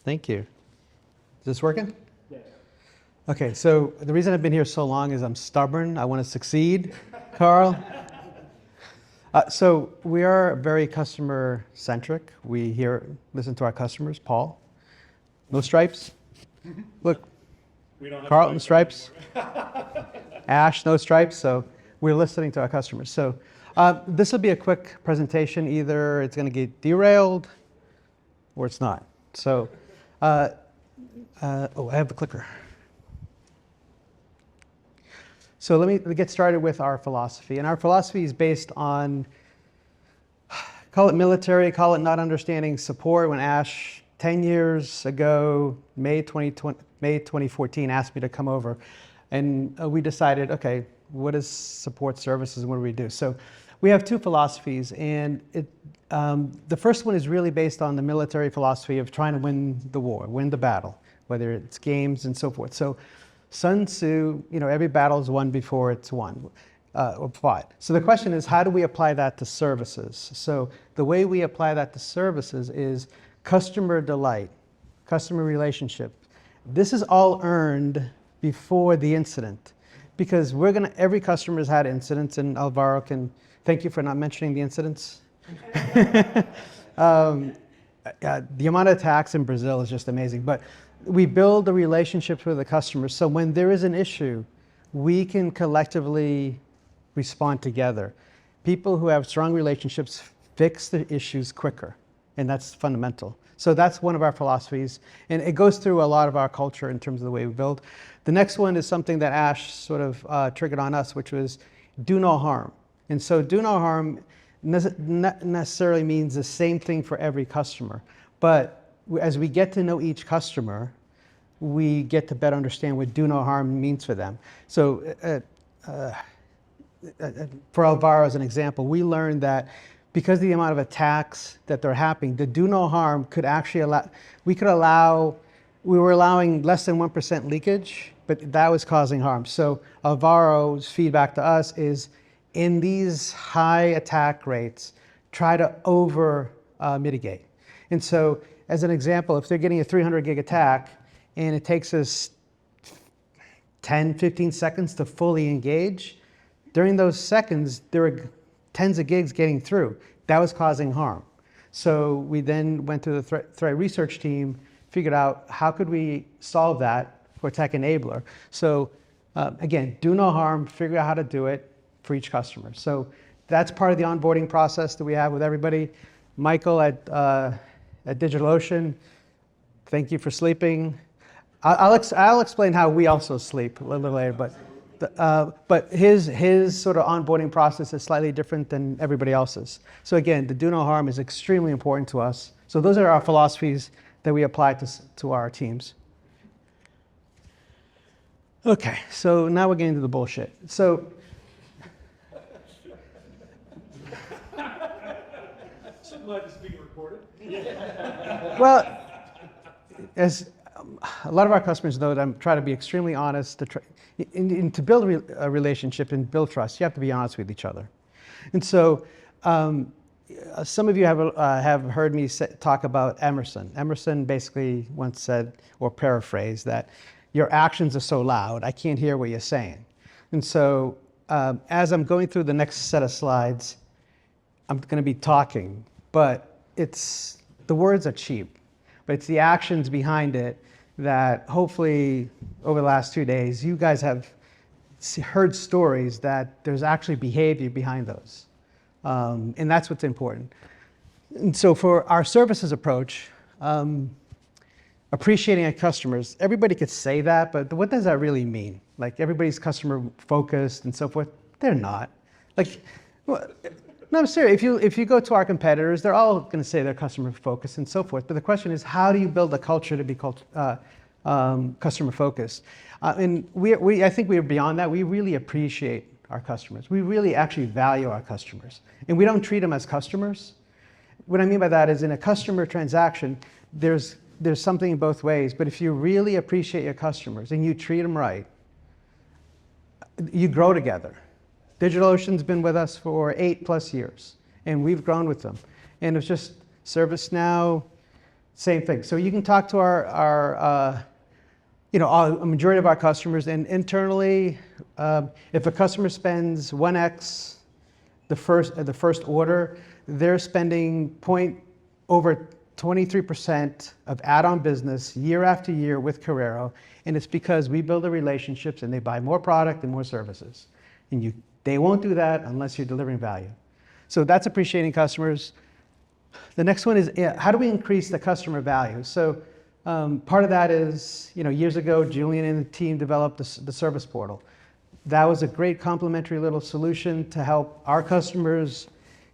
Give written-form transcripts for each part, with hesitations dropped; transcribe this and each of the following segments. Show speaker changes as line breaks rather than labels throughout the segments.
Thank you. Is this working? Yes. Okay, so the reason I've been here so long is I'm stubborn. I want to succeed, Carl. So we are very customer-centric. We listen to our customers. Paul, no stripes? Look, we don't have Carl, no stripes. Ash, no stripes. So we're listening to our customers. So this will be a quick presentation. Either it's going to get derailed or it's not. So, oh, I have the clicker. So let me get started with our philosophy. And our philosophy is based on, call it military, call it not understanding support. When Ash, 10 years ago, May 2014, asked me to come over. And we decided, okay, what is support services and what do we do? So we have two philosophies. And the first one is really based on the military philosophy of trying to win the war, win the battle, whether it's games and so forth. So Sun Tzu, every battle is won before it's won or fought. So the question is, how do we apply that to services? So the way we apply that to services is customer delight, customer relationship. This is all earned before the incident, because every customer has had incidents, and Alvaro can, thank you for not mentioning the incidents. The amount of attacks in Brazil is just amazing. But we build the relationships with the customers. So when there is an issue, we can collectively respond together. People who have strong relationships fix the issues quicker. And that's fundamental. So that's one of our philosophies. And it goes through a lot of our culture in terms of the way we build. The next one is something that Ash sort of triggered on us, which was do no harm. And so do no harm not necessarily means the same thing for every customer. But as we get to know each customer, we get to better understand what do no harm means for them. So for Alvaro as an example, we learned that because of the amount of attacks that they're happening, the do no harm could actually we were allowing less than 1% leakage, but that was causing harm. So Alvaro's feedback to us is, in these high attack rates, try to over mitigate. And so as an example, if they're getting a 300 gig attack and it takes us 10, 15 seconds to fully engage, during those seconds, there were tens of gigs getting through. That was causing harm. So we then went to the threat research team, figured out how could we solve that for Tech Enabler. So again, do no harm, figure out how to do it for each customer. So that's part of the onboarding process that we have with everybody. Michael at DigitalOcean, thank you for sleeping. I'll explain how we also sleep a little later, but his sort of onboarding process is slightly different than everybody else's. So again, the do no harm is extremely important to us. So those are our philosophies that we apply to our teams. Okay, so now we're getting to the bullshit. So
glad this is being recorded.
well, as a lot of our customers know, that I'm trying to be extremely honest. To build a relationship and build trust, you have to be honest with each other. And so some of you have heard me talk about Emerson. Emerson basically once said, or paraphrased, that your actions are so loud, I can't hear what you're saying. And so as I'm going through the next set of slides, I'm going to be talking, but the words are cheap, but it's the actions behind it that hopefully over the last 2 days, you guys have heard stories that there's actually behavior behind those. And that's what's important. And so for our services approach, appreciating our customers, everybody could say that, but what does that really mean? Like everybody's customer focused and so forth? They're not. Like, well, no, I'm serious. If you go to our competitors, they're all going to say they're customer focused and so forth. But the question is, how do you build a culture to be customer focused? And I think we're beyond that. We really appreciate our customers. We really actually value our customers. And we don't treat them as customers. What I mean by that is, in a customer transaction, there's something both ways. But if you really appreciate your customers and you treat them right, you grow together. DigitalOcean's been with us for 8+ years, and we've grown with them. And it's just ServiceNow, Same thing. So you can talk to our a majority of our customers, and internally, if a customer spends 1x the first order, they're spending over 23% of add-on business year after year with Corero, and it's because we build the relationships and they buy more product and more services. And they won't do that unless you're delivering value. So that's appreciating customers. The next one is, how do we increase the customer value? So part of that is, years ago, Julian and the team developed the service portal. That was a great complementary little solution to help our customers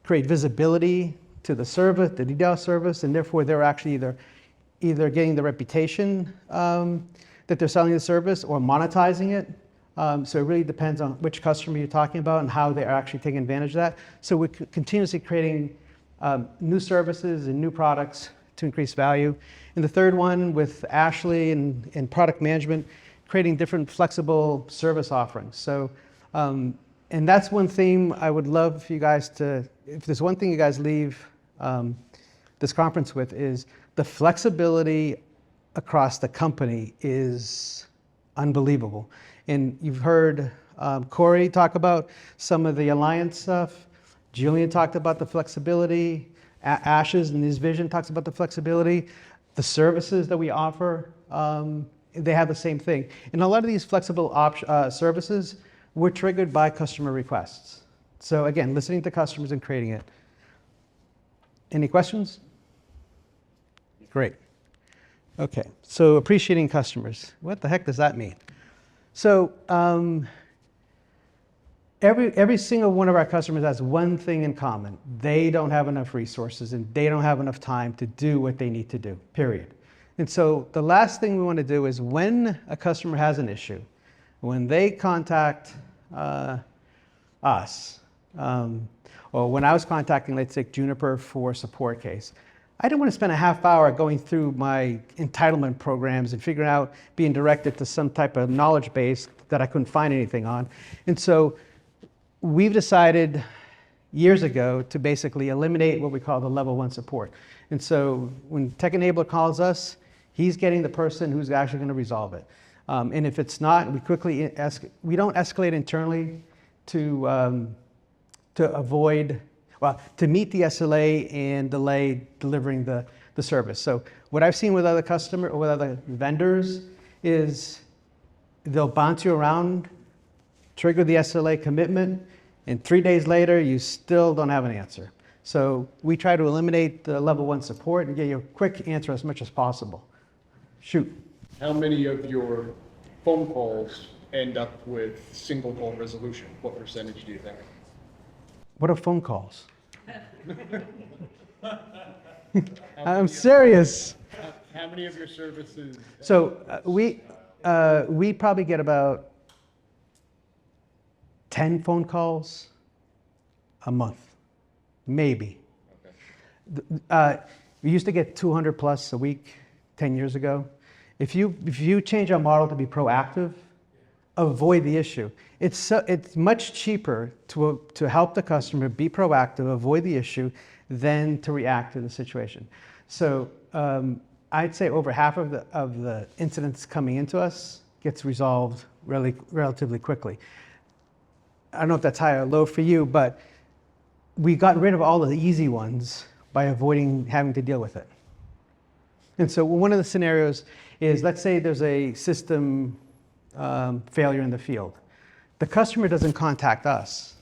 create visibility to the service, the DDoS service, and therefore they're actually either getting the reputation that they're selling the service or monetizing it. So it really depends on which customer you're talking about and how they're actually taking advantage of that. So we're continuously creating new services and new products to increase value. And the third one with Ashley and product management, creating different flexible service offerings. So, and that's one theme I would love for you guys if there's one thing you guys leave this conference with, is the flexibility across the company is unbelievable. And you've heard Corey talk about some of the alliance stuff. Julian talked about the flexibility. Ashes and his vision talks about the flexibility. The services that we offer, they have the same thing. And a lot of these flexible services were triggered by customer requests. So again, listening to customers and creating it. Any questions? Great. Okay, so appreciating customers. What the heck does that mean? So every single one of our customers has one thing in common. They don't have enough resources and they don't have enough time to do what they need to do, period. And so the last thing we want to do is when a customer has an issue, when they contact us, or when I was contacting, let's say, Juniper for a support case, I didn't want to spend a half hour going through my entitlement programs and figuring out, being directed to some type of knowledge base that I couldn't find anything on. And so we've decided years ago to basically eliminate what we call the level 1 support. And so when Tech Enabler calls us, he's getting the person who's actually going to resolve it. And if it's not, we quickly we don't escalate internally to avoid, to meet the SLA and delay delivering the service. So what I've seen with other vendors is they'll bounce you around, trigger the SLA commitment, and 3 days later, you still don't have an answer. So we try to eliminate the level 1 support and get you a quick answer as much as possible. Shoot.
How many of your phone calls end up with single call resolution? What percentage do you think?
What are phone calls? I'm serious.
How many of your services?
So we probably get about 10 phone calls a month, maybe.
Okay.
We used to get 200 plus a week 10 years ago. If you change our model to be proactive, avoid the issue. It's much cheaper to help the customer be proactive, avoid the issue, than to react to the situation. So I'd say over half of the incidents coming into us gets resolved relatively quickly. I don't know if that's high or low for you, but we got rid of all of the easy ones by avoiding having to deal with it. And so one of the scenarios is, let's say there's a system failure in the field. The customer doesn't contact us.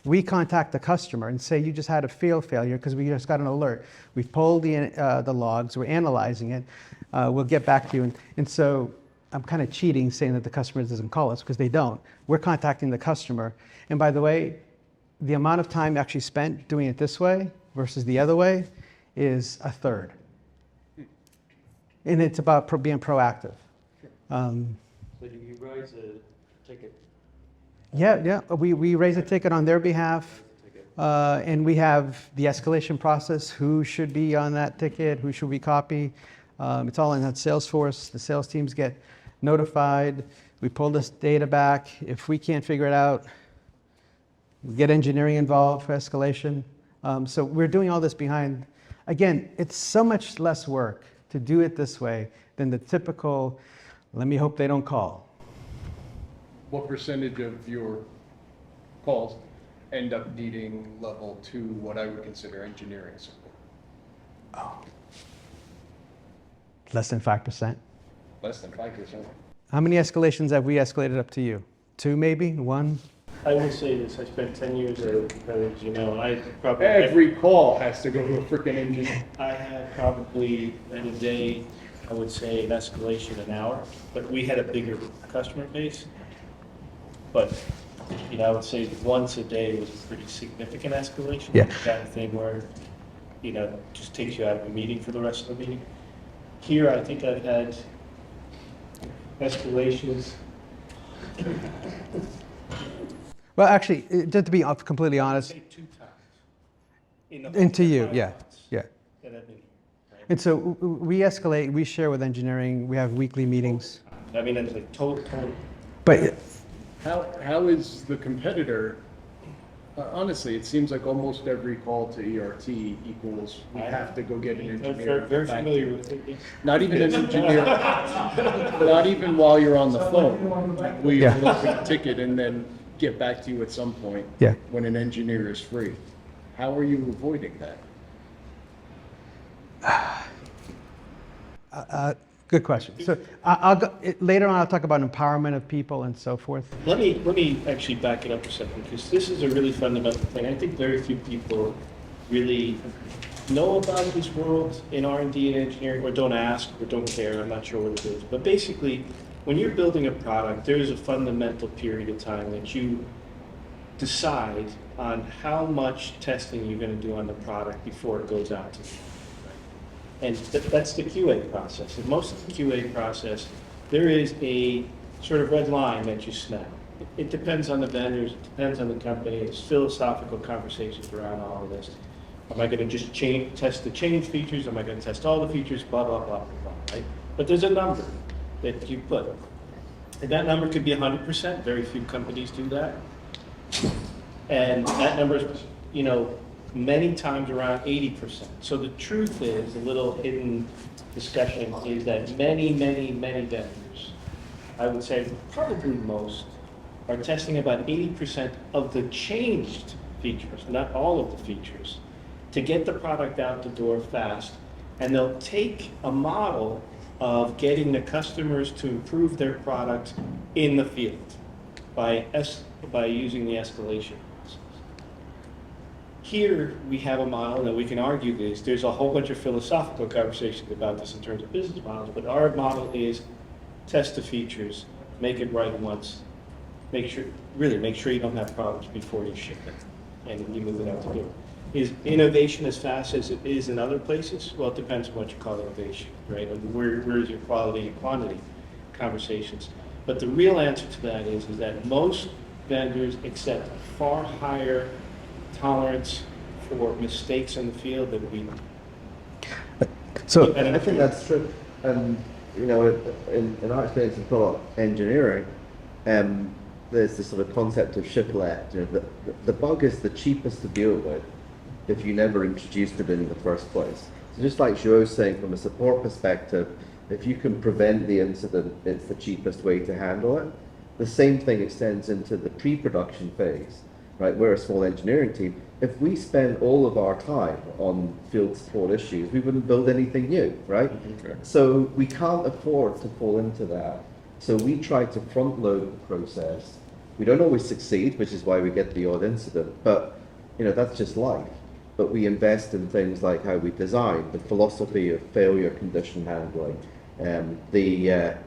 We contact the customer and say, you just had a field failure because we just got an alert. We've pulled the logs, we're analyzing it. We'll get back to you. And so I'm kind of cheating saying that the customer doesn't call us because they don't. We're contacting the customer. And by the way, the amount of time actually spent doing it this way versus the other way is a third. And it's about being proactive.
So do you raise a ticket?
Yeah. We raise a ticket on their behalf. And we have the escalation process. Who should be on that ticket? Who should we copy? It's all in that Salesforce. The sales teams get notified. We pull this data back. If we can't figure it out, we get engineering involved for escalation. So we're doing all this behind Again, it's so much less work to do it this way than the typical, let me hope they don't call.
What percentage of your calls end up needing level 2, what I would consider engineering support?
Less than 5%.
Less than 5%.
How many escalations have we escalated up to you? 2 maybe? 1?
I will say this, I spent 10 years at a competitor, as you know, and I probably.
Every call has to go to a freaking engineer.
I had probably in a day, I would say an escalation an hour, but we had a bigger customer base. But, I would say once a day was a pretty significant escalation.
Yeah.
The kind of thing where, just takes you out of a meeting for the rest of the meeting. Here, I think I've had escalations.
Well, actually, just to be completely honest,
Say 2 times. In the
into
whole
you,
5
yeah,
months
yeah.
that I've been here, right?
And so we escalate, we share with engineering, we have weekly meetings.
I mean, it's like total.
But
How is the competitor, honestly, it seems like almost every call to ERT equals, we have to go get an
I'm
engineer.
very familiar with it.
Not even an engineer, not even while you're on the phone. We
Yeah.
look at the ticket and then get back to you at some point.
Yeah.
When an engineer is free. How are you avoiding that?
good question. So I'll go, later on, I'll talk about empowerment of people and so forth.
Let me actually back it up a second, because this is a really fundamental thing. I think very few people really know about this world in R&D and engineering, or don't ask, or don't care. I'm not sure what it is. But basically, when you're building a product, there's a fundamental period of time that you decide on how much testing you're going to do on the product before it goes out to you. And that's the QA process. In most of the QA process, there is a sort of red line that you snap. It depends on the vendors, it depends on the company, there's philosophical conversations around all of this. Am I going to just test the change features? Am I going to test all the features? Blah, blah, blah, blah, blah, right? But there's a number that you put. And that number could be 100%. Very few companies do that. And that number is, many times around 80%. So the truth is, a little hidden discussion is that many, many, many vendors, I would say probably most, are testing about 80% of the changed features, not all of the features, to get the product out the door fast. And they'll take a model of getting the customers to improve their product in the field by using the escalation. Here, we have a model that we can argue this. There's a whole bunch of philosophical conversations about this in terms of business models, but our model is test the features, make it right once, make sure you don't have problems before you ship it, and you move it out the door. Is innovation as fast as it is in other places? Well, it depends on what you call innovation, right? And where is your quality and quantity conversations? But the real answer to that is that most vendors accept a far higher tolerance for mistakes in the field than we do.
So
I think that's true. And, in our experience in product engineering, there's this sort of concept of ship-left. The bug is the cheapest to deal with if you never introduced it in the first place. So just like Joe was saying, from a support perspective, if you can prevent the incident, it's the cheapest way to handle it. The same thing extends into the pre-production phase, right? We're a small engineering team. If we spend all of our time on field support issues, we wouldn't build anything new, right?
Okay.
So we can't afford to fall into that. So we try to front load the process. We don't always succeed, which is why we get the odd incident, but that's just life. But we invest in things like how we design, the philosophy of failure condition handling, the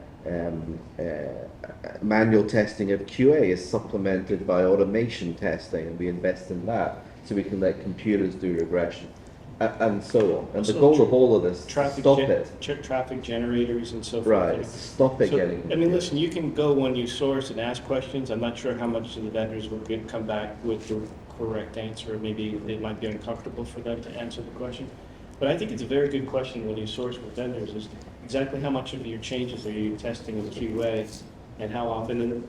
manual testing of QA is supplemented by automation testing, and we invest in that so we can let computers do regression, and so on. And the goal of all of this is to stop it.
Traffic generators and so forth.
Right, stop it
So,
getting.
I mean, listen, you can go when you source and ask questions. I'm not sure how much of the vendors will come back with the correct answer. Maybe it might be uncomfortable for them to answer the question. But I think it's a very good question when you source with vendors is exactly how much of your changes are you testing in QA and how often. And,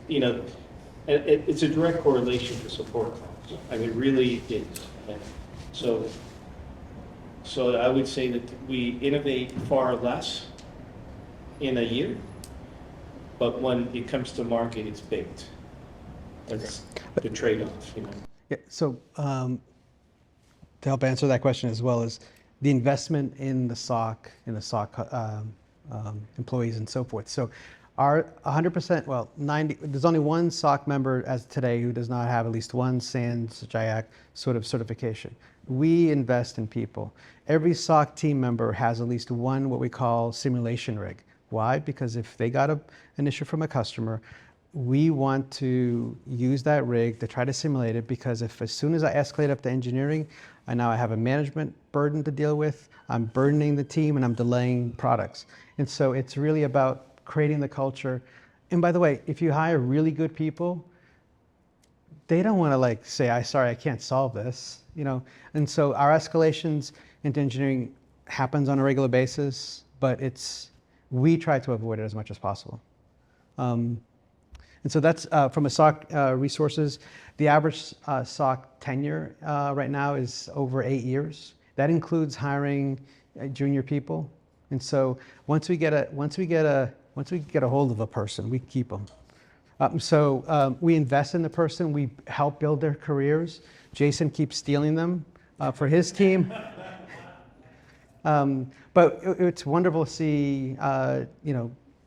it's a direct correlation to support costs. I mean, it really is. And so So I would say that we innovate far less in a year, but when it comes to market, it's baked. That's the trade-off, you know.
Yeah, so to help answer that question as well as the investment in the SOC, employees and so forth. So our 100%, well, 90, there's only one SOC member as today who does not have at least one SANS JIAC sort of certification. We invest in people. Every SOC team member has at least one what we call simulation rig. Why? Because if they got an issue from a customer, we want to use that rig to try to simulate it, because if as soon as I escalate up to engineering, I have a management burden to deal with, I'm burdening the team and I'm delaying products. And so it's really about creating the culture. And by the way, if you hire really good people, they don't want to like say, sorry, I can't solve this, you know? And so our escalations into engineering happens on a regular basis, but we try to avoid it as much as possible. And so that's from a SOC resources. The average SOC tenure right now is over 8 years. That includes hiring junior people. And so once we get a hold of a person, we keep them. We invest in the person. We help build their careers. Jason keeps stealing them for his team. But it's wonderful to see,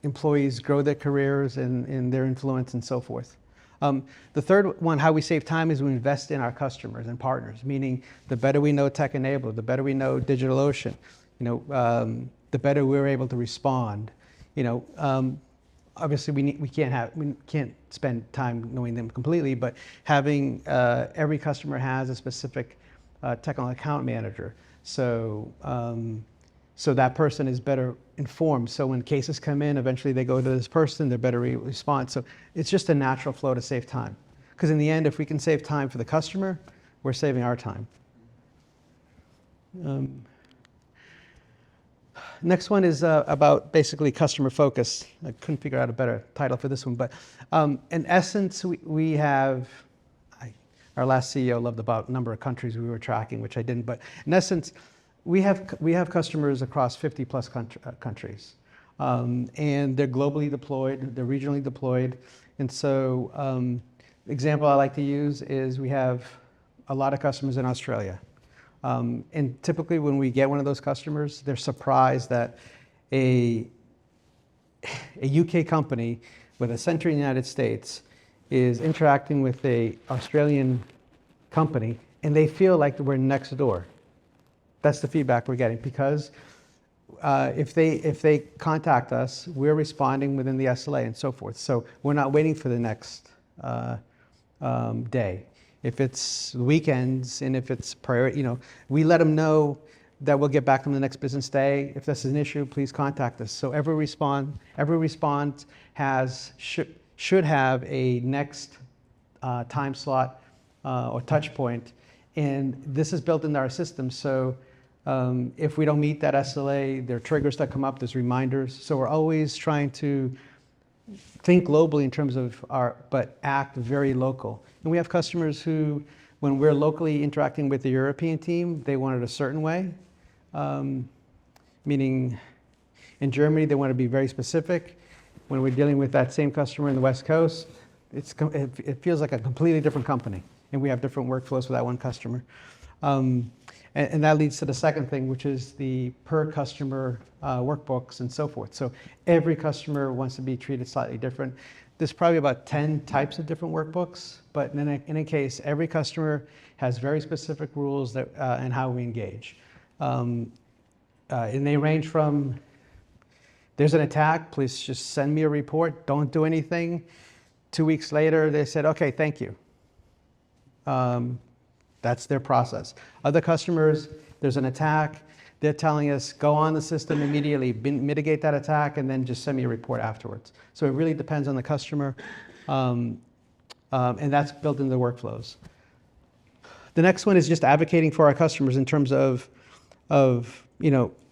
employees grow their careers and their influence and so forth. The third one, how we save time, is we invest in our customers and partners, meaning the better we know Tech Enabler, the better we know DigitalOcean, the better we're able to respond. Obviously we can't spend time knowing them completely, but having every customer has a specific technical account manager. So that person is better informed. So when cases come in, eventually they go to this person, they're better respond. So it's just a natural flow to save time. Because in the end, if we can save time for the customer, we're saving our time. Next one is about basically customer focus. I couldn't figure out a better title for this one, but in essence, we have, our last CEO loved about number of countries we were tracking, which I didn't, but in essence, we have customers across 50 plus countries, and they're globally deployed, they're regionally deployed. And so example I like to use is we have a lot of customers in Australia. And typically when we get one of those customers, they're surprised that a UK company with a center in the United States is interacting with a Australian company, and they feel like we're next door. That's the feedback we're getting, because if they contact us, we're responding within the SLA and so forth. So we're not waiting for the next day. If it's weekends and if it's priority, we let them know that we'll get back to them the next business day. If this is an issue, please contact us. So every response should have a next time slot or touch point, and this is built into our system. So if we don't meet that SLA, there are triggers that come up, there's reminders. So we're always trying to think globally in terms of but act very local. And we have customers who, when we're locally interacting with the European team, they want it a certain way. Meaning in Germany, they want to be very specific. When we're dealing with that same customer in the West Coast, it feels like a completely different company. And we have different workflows for that one customer. And that leads to the second thing, which is the per customer workbooks and so forth. So every customer wants to be treated slightly different. There's probably about 10 types of different workbooks, but in any case, every customer has very specific rules and how we engage. And they range from, there's an attack, please just send me a report, don't do anything. 2 weeks later, they said, okay, thank you. That's their process. Other customers, there's an attack, they're telling us, go on the system immediately, mitigate that attack, and then just send me a report afterwards. So it really depends on the customer, and that's built into the workflows. The next one is just advocating for our customers in terms of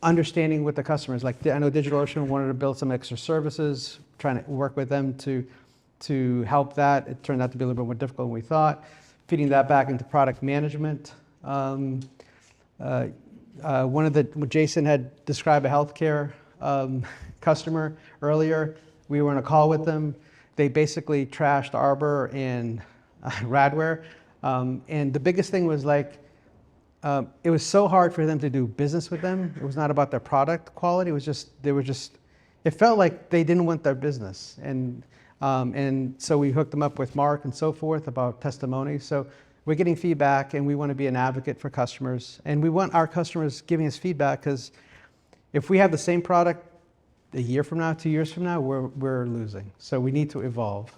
understanding with the customers. Like I know DigitalOcean wanted to build some extra services, trying to work with them to help that. It turned out to be a little bit more difficult than we thought. Feeding that back into product management. when Jason had described a healthcare customer earlier. We were on a call with them. They basically trashed Arbor and Radware. And the biggest thing was like, it was so hard for them to do business with them. It was not about their product quality. It was just, it felt like they didn't want their business. And so we hooked them up with Mark and so forth about testimonies. So we're getting feedback, and we want to be an advocate for customers. And we want our customers giving us feedback, because if we have the same product a year from now, 2 years from now, we're losing. So we need to evolve.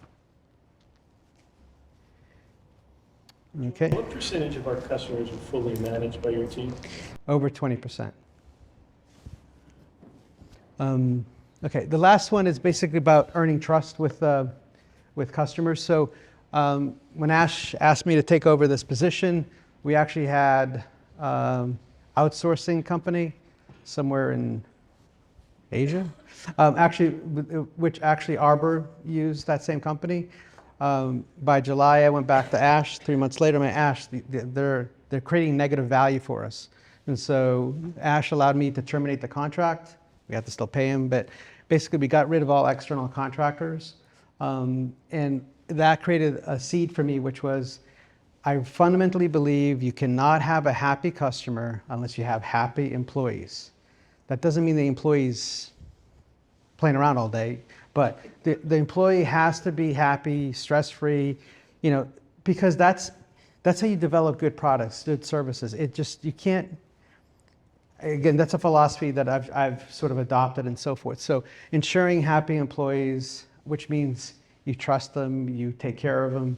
Okay.
What percentage of our customers are fully managed by your team?
Over 20%. Okay, the last one is basically about earning trust with customers. So when Ash asked me to take over this position, we actually had outsourcing company somewhere in Asia, which actually Arbor used that same company. By July, I went back to Ash. 3 months later, I'm at Ash. They're creating negative value for us, and so Ash allowed me to terminate the contract. We have to still pay him, but basically we got rid of all external contractors, and that created a seed for me, which was, I fundamentally believe you cannot have a happy customer unless you have happy employees. That doesn't mean the employees playing around all day, but the employee has to be happy, stress-free, because that's how you develop good products, good services. You can't, again, that's a philosophy that I've sort of adopted and so forth. So ensuring happy employees, which means you trust them, you take care of them,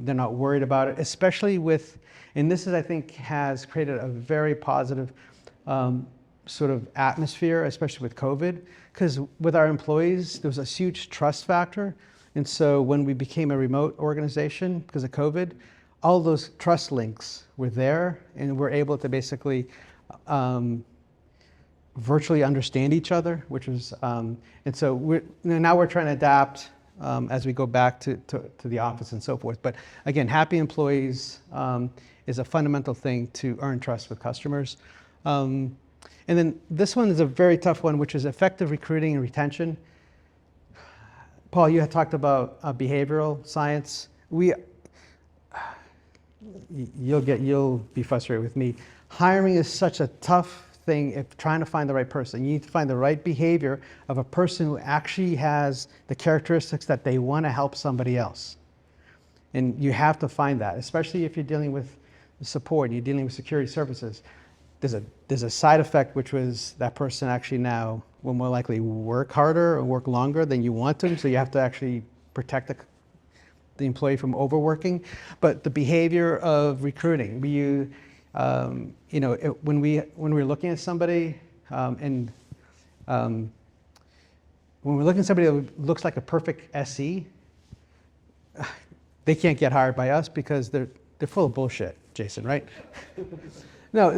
they're not worried about it, especially and this is, I think, has created a very positive sort of atmosphere, especially with COVID, because with our employees, there was a huge trust factor. And so when we became a remote organization because of COVID, all those trust links were there, and we're able to basically virtually understand each other, which was, and so now we're trying to adapt as we go back to the office and so forth. But again, happy employees is a fundamental thing to earn trust with customers. And then this one is a very tough one, which is effective recruiting and retention. Paul, you had talked about behavioral science. You'll be frustrated with me. Hiring is such a tough thing if trying to find the right person. You need to find the right behavior of a person who actually has the characteristics that they want to help somebody else. And you have to find that, especially if you're dealing with support, you're dealing with security services. There's a side effect, which was that person actually now will more likely work harder or work longer than you want them. So you have to actually protect the employee from overworking. But the behavior of recruiting, when we're looking at somebody, when we're looking at somebody that looks like a perfect SE, they can't get hired by us because they're full of bullshit, Jason, right? No,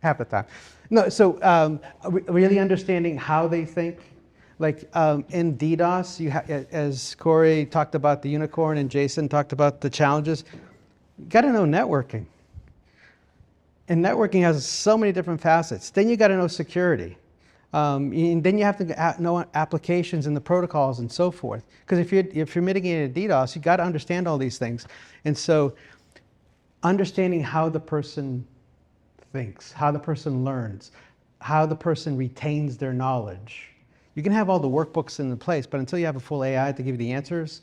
half the time. No, so really understanding how they think. Like in DDoS, as Corey talked about the unicorn and Jason talked about the challenges, you got to know networking. And networking has so many different facets. Then you got to know security. And then you have to know applications and the protocols and so forth. Because if you're mitigating a DDoS, you got to understand all these things. And so understanding how the person thinks, how the person learns, how the person retains their knowledge. You can have all the workbooks in place, but until you have a full AI to give you the answers,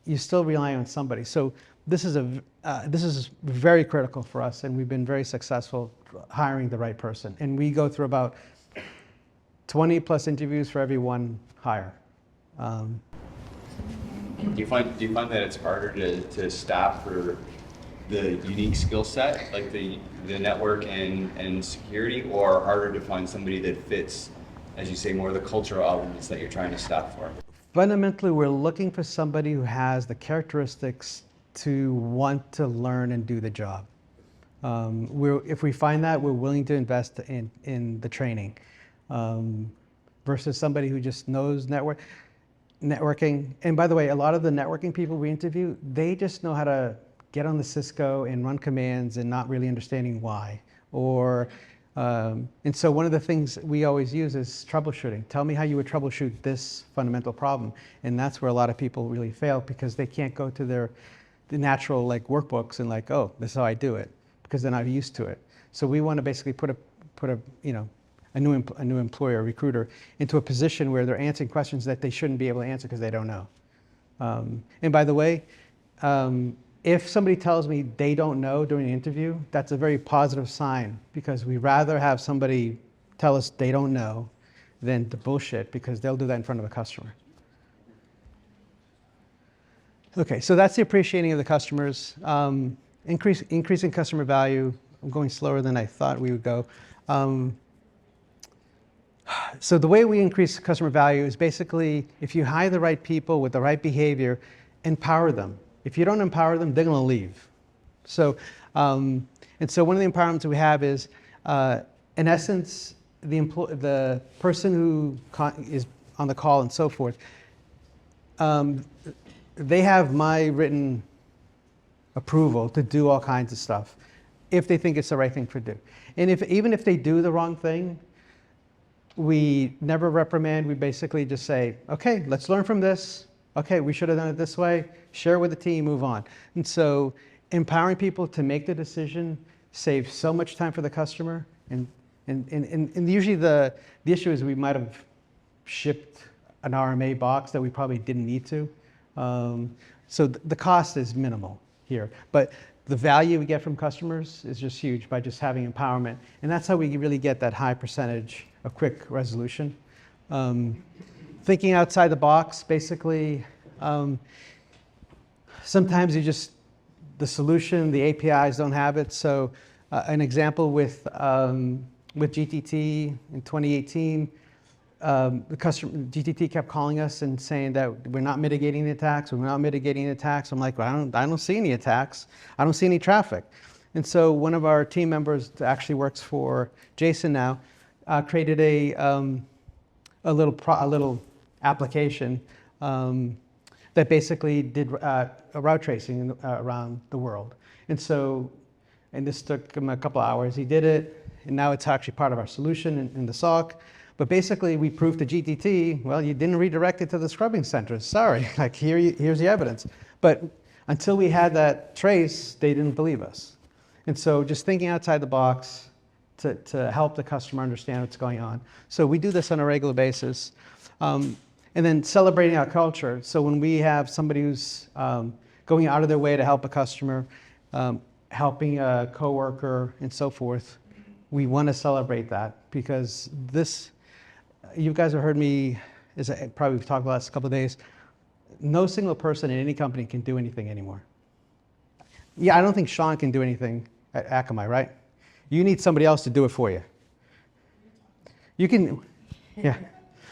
you still rely on somebody. So this is very critical for us, and we've been very successful hiring the right person. And we go through about 20 plus interviews for every one hire.
Do you find that it's harder to staff for the unique skill set, like the network and security, or harder to find somebody that fits, as you say, more of the cultural elements that you're trying to staff for?
Fundamentally, we're looking for somebody who has the characteristics to want to learn and do the job. If we find that, we're willing to invest in the training, versus somebody who just knows networking. And by the way, a lot of the networking people we interview, they just know how to get on the Cisco and run commands and not really understanding why. or and so one of the things we always use is troubleshooting. Tell me how you would troubleshoot this fundamental problem, and that's where a lot of people really fail because they can't go to the natural like workbooks and like, oh, this is how I do it, because they're not used to it. So we want to basically put a a new employer, a recruiter, into a position where they're answering questions that they shouldn't be able to answer because they don't know. And by the way, if somebody tells me they don't know during the interview, that's a very positive sign, because we rather have somebody tell us they don't know than the bullshit, because they'll do that in front of a customer. Okay, so that's the appreciating of the customers. Increasing customer value. I'm going slower than I thought we would go. So the way we increase customer value is basically, if you hire the right people with the right behavior, empower them. If you don't empower them, they're going to leave. So, and so one of the empowerments we have is, in essence, the person who is on the call and so forth, they have my written approval to do all kinds of stuff if they think it's the right thing to do. And even if they do the wrong thing, we never reprimand. We basically just say, okay, let's learn from this. Okay, we should have done it this way. Share with the team, move on. And so empowering people to make the decision saves so much time for the customer. And usually the issue is we might have shipped an RMA box that we probably didn't need to. So the cost is minimal here. But the value we get from customers is just huge by just having empowerment. And that's how we really get that high percentage of quick resolution. Thinking outside the box, basically, sometimes the solution, the APIs don't have it. So an example with GTT in 2018, GTT kept calling us and saying that we're not mitigating the attacks, we're not mitigating the attacks. I'm like, well, I don't see any attacks. I don't see any traffic. And so one of our team members that actually works for Jason now created a little application that basically did route tracing around the world. And so, and this took him a couple hours. He did it, and now it's actually part of our solution in the SOC. But basically, we proved to GTT, well, you didn't redirect it to the scrubbing centers. Sorry, like here's the evidence. But until we had that trace, they didn't believe us. And so just thinking outside the box to help the customer understand what's going on. So we do this on a regular basis. And then celebrating our culture. So when we have somebody who's going out of their way to help a customer, helping a coworker and so forth, we want to celebrate that, because you guys have heard me, as I probably talked about the last couple of days, no single person in any company can do anything anymore. Yeah, I don't think Sean can do anything at Akamai, right? You need somebody else to do it for you. You can, yeah.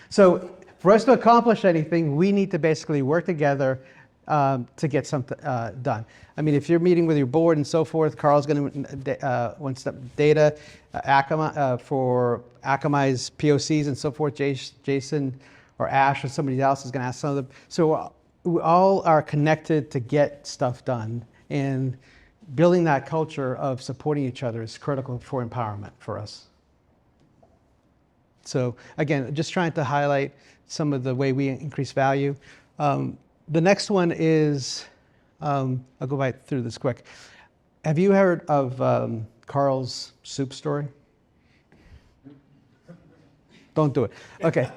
So for us to accomplish anything, we need to basically work together to get something done. I mean, if you're meeting with your board and so forth, Carl's going to want data, Akamai, for Akamai's POCs and so forth, Jason or Ash or somebody else is going to ask some of them. So we all are connected to get stuff done, and building that culture of supporting each other is critical for empowerment for us. So again, just trying to highlight some of the way we increase value. The next one is, I'll go right through this quick. Have you heard of Carl's soup story? Don't do it. Okay.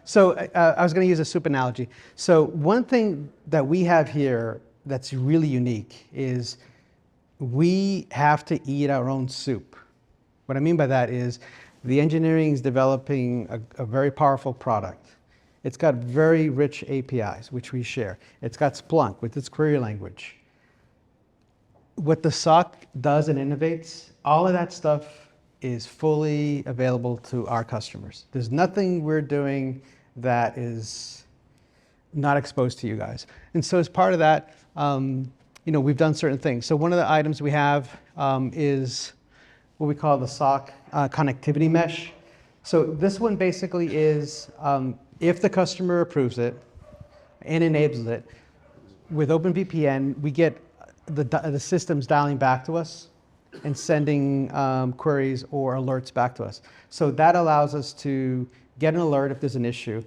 So I was going to use a soup analogy. So one thing that we have here that's really unique is we have to eat our own soup. What I mean by that is the engineering is developing a very powerful product. It's got very rich APIs, which we share. It's got Splunk with its query language. What the SOC does and innovates, all of that stuff is fully available to our customers. There's nothing we're doing that is not exposed to you guys. And so as part of that, we've done certain things. So one of the items we have is what we call the SOC connectivity mesh. So this one basically is, if the customer approves it and enables it, with OpenVPN, we get the systems dialing back to us. and sending queries or alerts back to us. So that allows us to get an alert if there's an issue.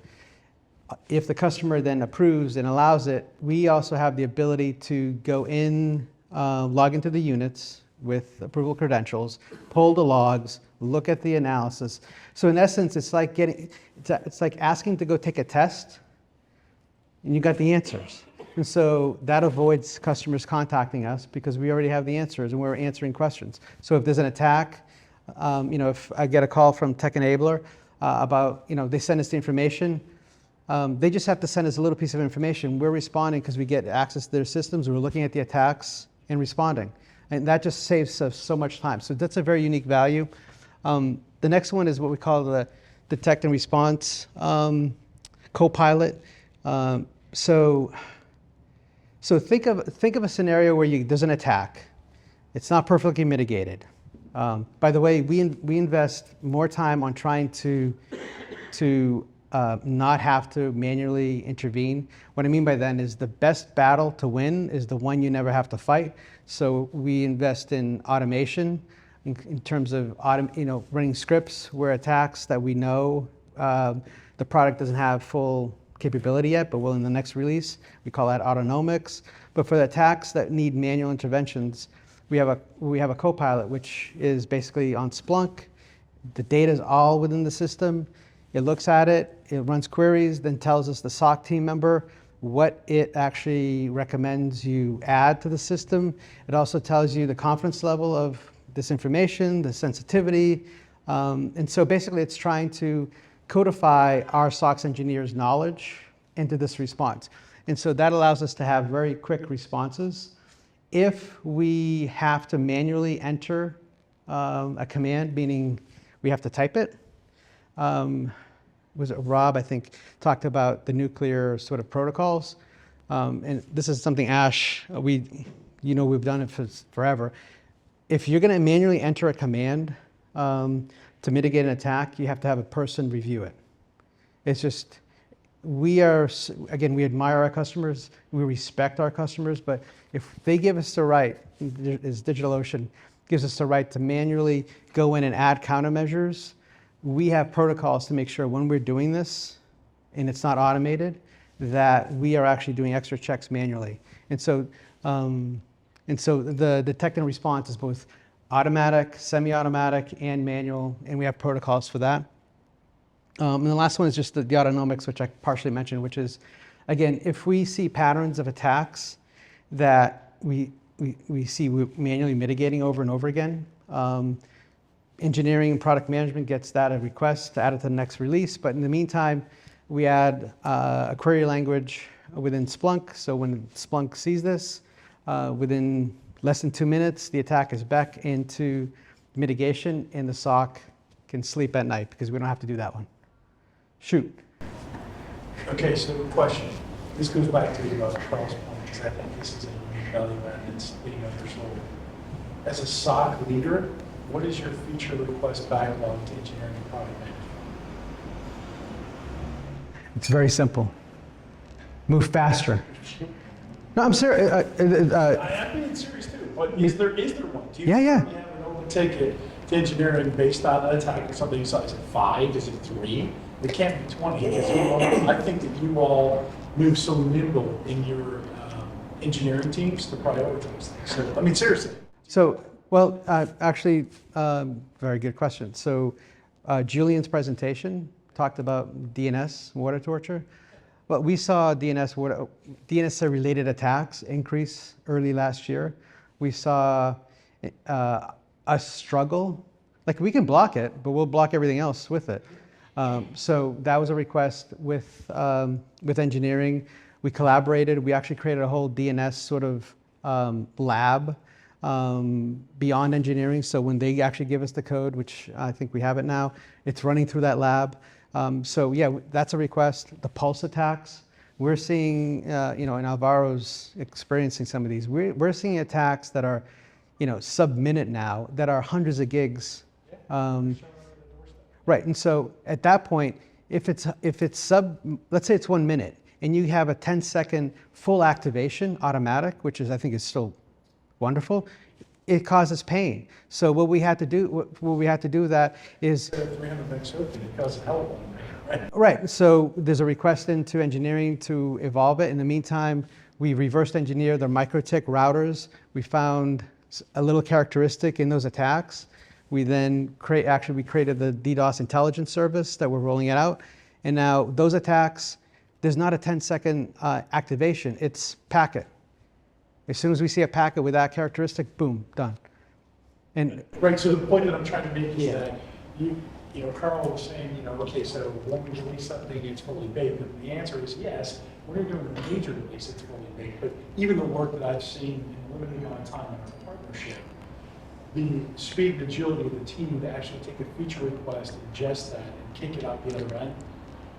If the customer then approves and allows it, we also have the ability to go in, log into the units with approval credentials, pull the logs, look at the analysis. So in essence, it's like asking to go take a test, and you got the answers. And so that avoids customers contacting us because we already have the answers and we're answering questions. So if there's an attack, if I get a call from Tech Enabler about, they send us the information, they just have to send us a little piece of information. We're responding because we get access to their systems. We're looking at the attacks and responding. And that just saves us so much time. So that's a very unique value. The next one is what we call the detect and response co-pilot. So think of a scenario where there's an attack. It's not perfectly mitigated. By the way, we invest more time on trying to not have to manually intervene. What I mean by that is the best battle to win is the one you never have to fight. So we invest in automation in terms of running scripts where attacks that we know the product doesn't have full capability yet, but will in the next release. We call that autonomics. But for the attacks that need manual interventions, we have a co-pilot, which is basically on Splunk. The data is all within the system. It looks at it, it runs queries, then tells us the SOC team member what it actually recommends you add to the system. It also tells you the confidence level of this information, the sensitivity. And so basically it's trying to codify our SOX engineers' knowledge into this response. And so that allows us to have very quick responses. If we have to manually enter a command, meaning we have to type it, was it Rob, I think, talked about the nuclear sort of protocols. And this is something Ash, we've done it for forever. If you're going to manually enter a command to mitigate an attack, you have to have a person review it. It's just, we admire our customers, we respect our customers, but if they give us the right, as DigitalOcean gives us the right to manually go in and add countermeasures, we have protocols to make sure when we're doing this, and it's not automated, that we are actually doing extra checks manually. And so the detect and response is both automatic, semi-automatic, and manual, and we have protocols for that. And the last one is just the autonomics, which I partially mentioned, which is, again, if we see patterns of attacks that we see manually mitigating over and over again, engineering and product management gets that a request to add it to the next release. But in the meantime, we add a query language within Splunk. So when Splunk sees this, within less than 2 minutes, the attack is back into mitigation and the SOC can sleep at night because we don't have to do that one. Shoot.
Okay, so question. This goes back to Charles' point, because I think this is a unique value add that's being undersold. As a SOC leader, what is your future request backlog to engineering and product management?
It's very simple. Move faster. No, I'm serious.
I'm being serious too, but is there one? Do you
Yeah.
have an open ticket to engineering based on an attack or something you saw? Is it 5? Is it 3? It can't be 20. Because I think that you all move so nimble in your engineering teams to prioritize things. So, I mean, seriously.
So, well, actually, very good question. So, Julian's presentation talked about DNS, water torture. Well, we saw DNS-related attacks increase early last year. We saw us struggle. Like, we can block it, but we'll block everything else with it. So that was a request with engineering. We collaborated. We actually created a whole DNS sort of lab beyond engineering. So when they actually give us the code, which I think we have it now, it's running through that lab. So yeah, that's a request. The pulse attacks, we're seeing, and Alvaro's experiencing some of these. We're seeing attacks that are, sub-minute now, that are hundreds of gigs. Right, and so at that point, if it's let's say it's 1 minute, and you have a 10-second full activation, automatic, which I think is still wonderful, it causes pain. So what we had to do, what we had to do that is,
300 meg circuit, it causes a hell of a lot of pain, right?
right, so there's a request into engineering to evolve it. In the meantime, we reversed engineered the microtik routers. We found a little characteristic in those attacks. We then we created the DDoS intelligence service that we're rolling it out. And now those attacks, there's not a 10-second activation, it's packet. As soon as we see a packet with that characteristic, boom, done. And
Right, so the point that I'm trying to make is that you know, Carl was saying, you know, okay, so when we release something, it's fully baked. And the answer is yes, we're doing a major release, it's fully baked. But even the work that I've seen in a limited amount of time in our partnership, the speed and agility of the team to actually take a feature request, ingest that, and kick it out the other end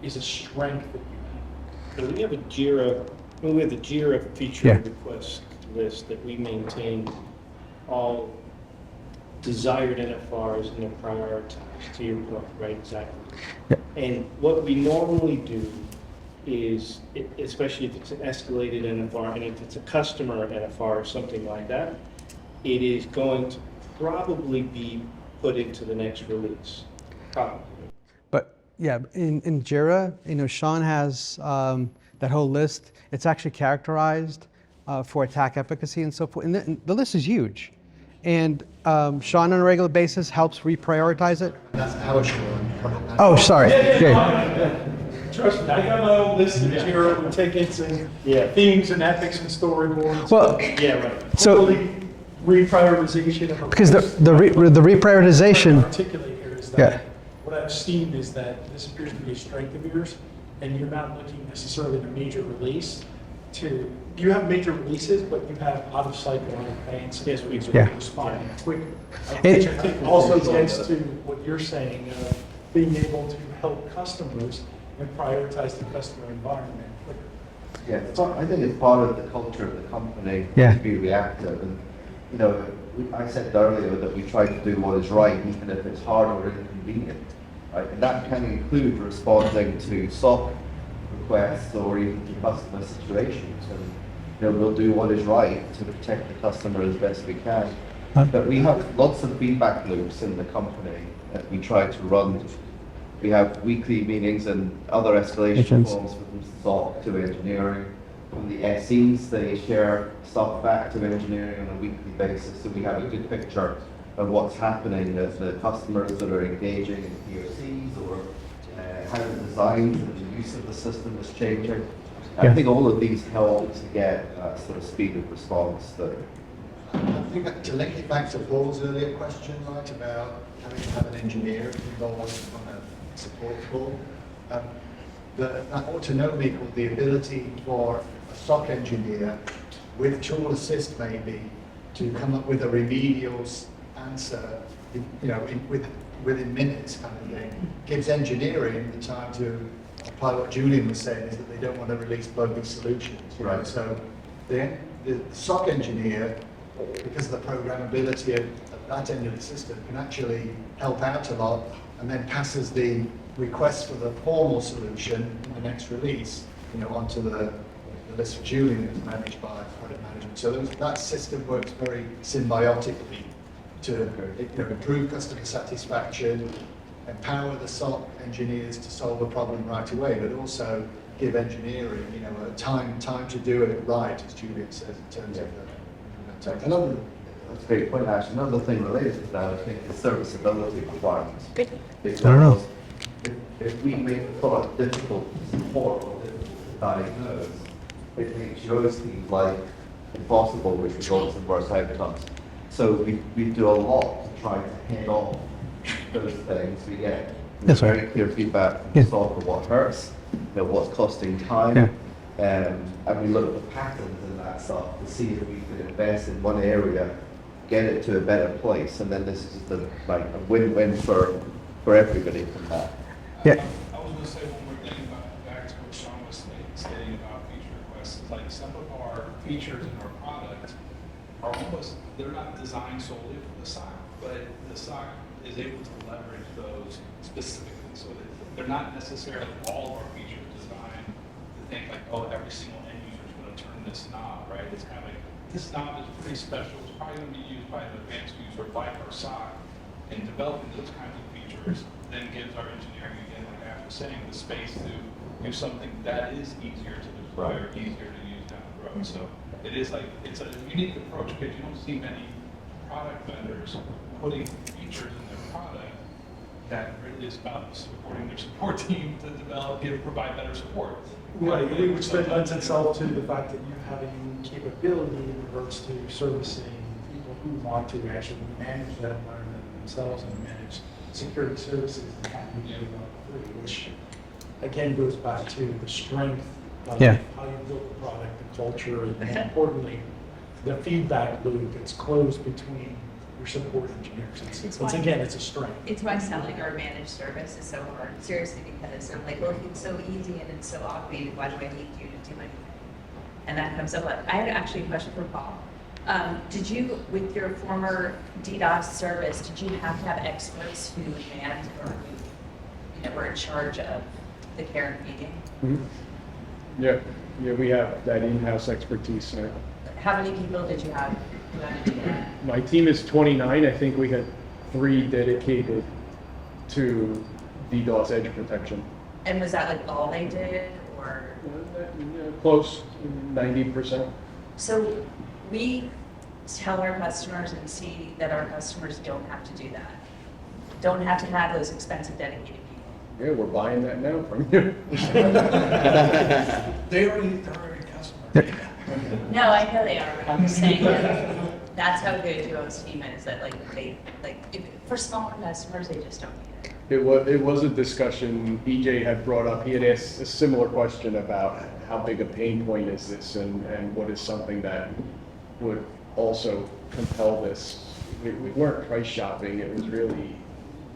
is a strength that you have.
So we have a we have the Jira feature request list that we maintain all desired NFRs and they're prioritized to your point, right? Exactly. And what we normally do is, especially if it's an escalated NFR and if it's a customer NFR or something like that, it is going to probably be put into the next release. Probably.
But yeah, in Jira, you know, Sean has that whole list. It's actually characterized for attack efficacy and so forth. And the list is huge. And Sean on a regular basis helps reprioritize it.
That's our Sean.
Oh, sorry.
Trust me, I got my own list of Jira with tickets and themes and ethics and storyboards.
Well,
Yeah, right.
so
Hopefully, reprioritization of
because the reprioritization.
articulate here is that what I've seen is that this appears to be a strength of yours, and you're not looking necessarily at a major release. You have major releases, but you have out of cycle and advance.
Yes, we do.
Responding quicker. Which I think also gets to what you're saying, being able to help customers and prioritize the customer environment quicker.
Yeah, I think it's part of the culture of the company
Yeah.
to be reactive. And, you know, I said earlier that we try to do what is right, even if it's hard or inconvenient. Right? And that can include responding to SOC requests or even to customer situations. And, you know, we'll do what is right to protect the customer as best we can. But we have lots of feedback loops in the company that we try to run. We have weekly meetings and other escalation forms from SOC to engineering. From the SEs, they share stuff back to engineering on a weekly basis, so we have a good picture of what's happening as the customers that are engaging in POCs or how the design and the use of the system is changing. I think all of these help to get sort of speed of response that.
I think to link it back to Paul's earlier question, right, about having to have an engineer involved on a support call, that autonomy, or the ability for a SOC engineer with tool assist maybe to come up with a remedial answer, within minutes kind of thing, gives engineering the time to apply what Julian was saying, is that they don't want to release bogus solutions. Right. So the SOC engineer, because of the programmability of that end of the system, can actually help out a lot, and then passes the request for the formal solution in the next release, onto the list for Julian, that's managed by product management. So that system works very symbiotically to improve customer satisfaction, empower the SOC engineers to solve a problem right away, but also give engineering, time to do it right, as Julian says, in terms of the
Another, that's a great point, Ash. Another thing related to that, I think, is serviceability requirements. Because
I don't know.
If we make the product difficult to support or difficult to diagnose, it makes yours seem like impossible, which results in worse outcomes. So we do a lot to try to head off those things. We get very clear feedback from the SOC of what hurts, what's costing time, and we look at the patterns in that stuff to see if we can invest in one area, get it to a better place, and then this is a win-win for everybody from that.
I was going to say one more thing back to what Sean was saying about feature requests. Like some of our features in our product are they're not designed solely for the SOC, but the SOC is able to leverage those specifically. So that they're not necessarily all of our features designed to think like, oh, every single end user is going to turn this knob, right? It's having this knob is pretty special. It's probably going to be used by an advanced user like our SOC, and developing those kinds of features then gives our engineering, again, like Ash was saying, the space to do something that is easier to deploy or easier to use down the road. So it is like, it's a unique approach because you don't see many product vendors putting features in their product that really is about supporting their support team to develop, provide better support.
Right, which then lends itself to the fact that you have a unique capability in regards to servicing people who want to actually manage that environment themselves and manage security services and have you do that free, which again goes back to the strength of
Yeah.
how you build the product, the culture, and importantly, the feedback loop that's closed between your support engineers. It's again, it's a strength.
It's why selling our managed service is so hard, seriously, because I'm like, well, it's so easy and it's so automated, why do I need you to do anything? And that comes up. I had actually a question for Paul. Did you, with your former DDoS service, did you have to have experts who manned or who, were in charge of the care and feeding?
Yeah, we have that in-house expertise now.
How many people did you have who had to do that?
My team is 29. I think we had 3 dedicated to DDoS edge protection.
And was that like all they did, or?
Close, 90%.
So we tell our customers and see that our customers don't have to do that. Don't have to have those expensive dedicated people.
Yeah, we're buying that now from you.
They're already customers.
No, I know they are, but I'm just saying that that's how good Duo's team is, that for smaller customers, they just don't need it.
It was a discussion EJ had brought up. He had asked a similar question about how big a pain point is this and what is something that would also compel this. We weren't price shopping, it was really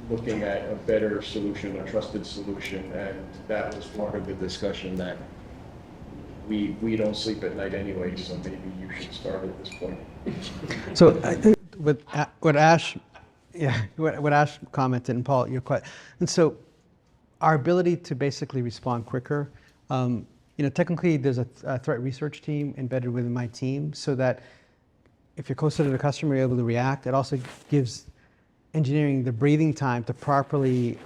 looking at a better solution, a trusted solution, and that was part of the discussion that we don't sleep at night anyway, so maybe you should start at this point.
So I think what Ash commented, and Paul, you're quite, and so our ability to basically respond quicker, technically there's a threat research team embedded within my team, so that if you're closer to the customer, you're able to react. It also gives engineering the breathing time to properly,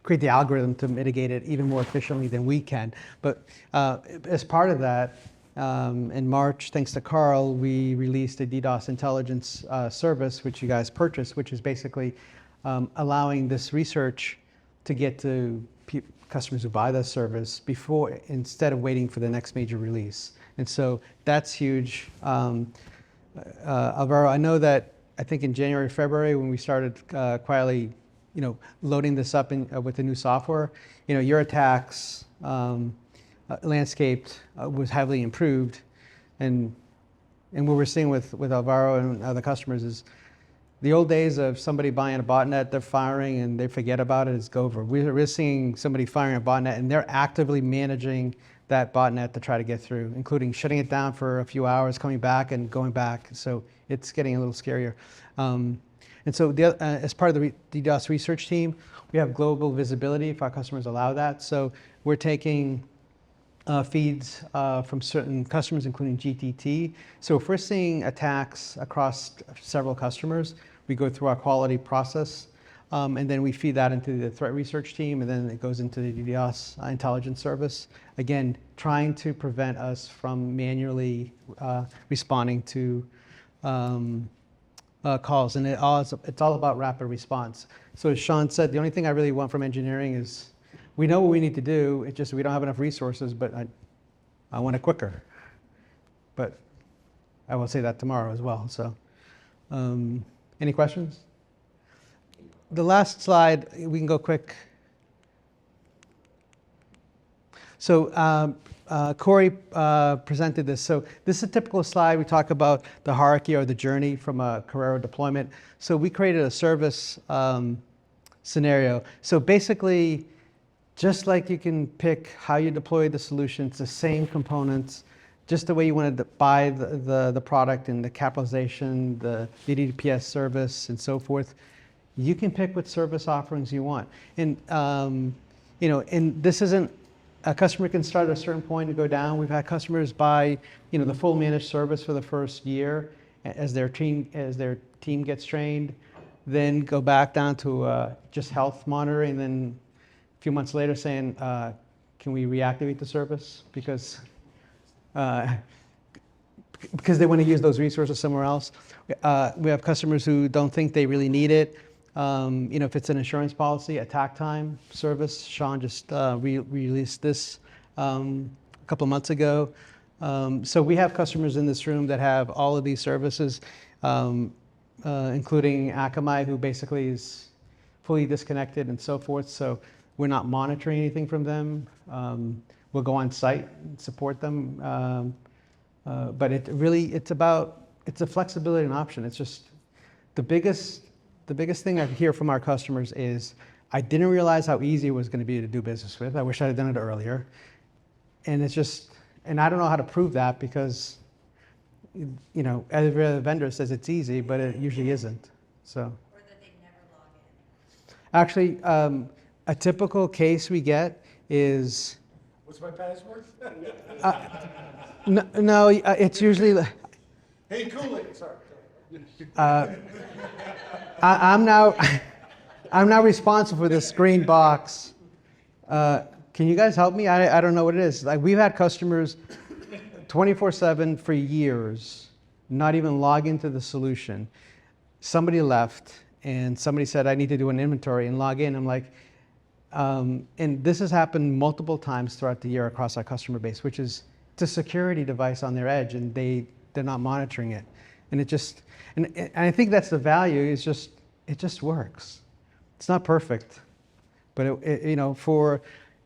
create the algorithm to mitigate it even more efficiently than we can. But as part of that, in March, thanks to Carl, we released a DDoS intelligence service, which you guys purchased, which is basically allowing this research to get to customers who buy the service instead of waiting for the next major release. And so that's huge. Alvaro, I know that I think in January, February, when we started quietly, loading this up with the new software, your attacks landscape was heavily improved, and what we're seeing with Alvaro and other customers is the old days of somebody buying a botnet, they're firing and they forget about it, it's over. We're seeing somebody firing a botnet and they're actively managing that botnet to try to get through, including shutting it down for a few hours, coming back and going back. So it's getting a little scarier. And so as part of the DDoS research team, we have global visibility if our customers allow that. So we're taking feeds from certain customers, including GTT. So if we're seeing attacks across several customers, we go through our quality process, and then we feed that into the threat research team, and then it goes into the DDoS intelligence service. Again, trying to prevent us from manually responding to calls, and it's all about rapid response. So as Sean said, the only thing I really want from engineering is we know what we need to do, it's just we don't have enough resources, but I want it quicker. But I will say that tomorrow as well. So any questions? The last slide, we can go quick. So Corey presented this. So this is a typical slide. We talk about the hierarchy or the journey from a Corero deployment. So we created a service scenario. So basically, just like you can pick how you deploy the solution, it's the same components, just the way you wanted to buy the product and the capitalization, the DDPS service, and so forth. You can pick what service offerings you want. And and this isn't a customer can start at a certain point and go down. We've had customers buy, the full managed service for the first year as their team gets trained, then go back down to just health monitoring, and then a few months later saying, can we reactivate the service because they want to use those resources somewhere else. We have customers who don't think they really need it. If it's an insurance policy, attack time service. Sean just released this a couple of months ago. So we have customers in this room that have all of these services, including Akamai, who basically is fully disconnected and so forth. So we're not monitoring anything from them. We'll go on site and support them. But it's a flexibility and option. It's just the biggest thing I hear from our customers is, I didn't realize how easy it was going to be to do business with. I wish I had done it earlier. And and I don't know how to prove that because, every other vendor says it's easy, but it usually isn't. So.
Or that they never log in.
Actually, a typical case we get is.
What's my password?
No, it's usually.
Hey, Kool-Aid, sorry.
I'm now responsible for this green box. Can you guys help me? I don't know what it is. Like, we've had customers 24/7 for years not even log into the solution. Somebody left and somebody said, I need to do an inventory and log in. I'm like, and this has happened multiple times throughout the year across our customer base, which is it's a security device on their edge and they're not monitoring it. And and I think that's the value, it just works. It's not perfect, but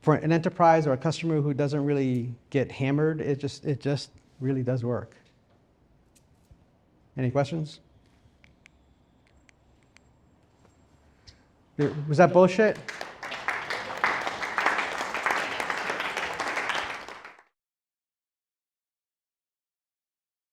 for an enterprise or a customer who doesn't really get hammered, it just really does work. Any questions? Was that bullshit?